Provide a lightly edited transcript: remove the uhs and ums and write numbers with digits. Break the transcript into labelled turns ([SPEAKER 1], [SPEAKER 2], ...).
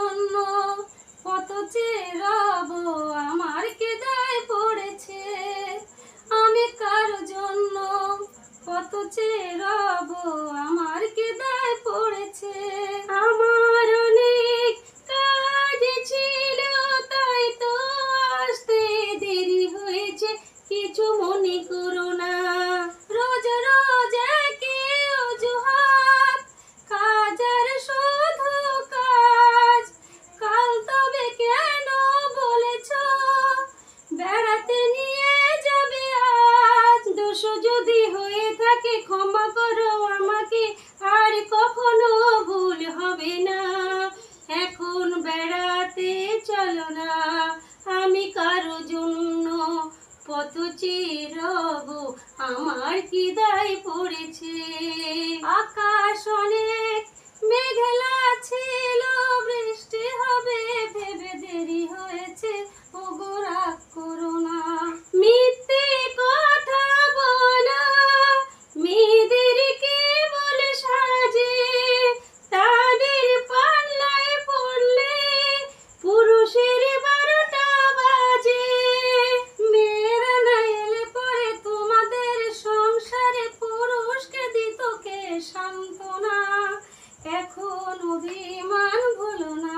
[SPEAKER 1] জন্য কত চেয়ে রব, আমার কি দায় পড়েছে। আমি কার জন্য কত চেয়ে রব, আমার কি দায় পড়েছে। আমার অনেক কাজ ছিল, তাই তো আসতে দেরি হয়েছে, কিছু মনে করো না। রোজ রোজ একই অজুহাত, কাজ আর শুধু কাজ। কাল তবে কেন বলেছ বেড়াতে নিয়ে যাবে আজ। দোষ যদি হয়ে থাকে ক্ষমা করো আমাকে, আর কখনো ভুল হবে না। এখন বেড়াতে চলো না, আমি কারো জন্য কত চেয়ে রব, আমার কি দায় পড়েছে। আকাশ অনেক মেঘলা ছিল, বৃষ্টি হবে ভেবে দেরি হয়েছে, ওগো রাগ করো না। মিথ্যে কথা বলা মেয়েদেরকে বলে সাজে, তাদের পাল্লায় পড়লে পুরুষের 12টা বাজে। মেয়েরা না এলে পরে তোমাদের সংসারে পুরুষকে দিত কে সান্ত্বনা। এখন অভিমান ভুলো না।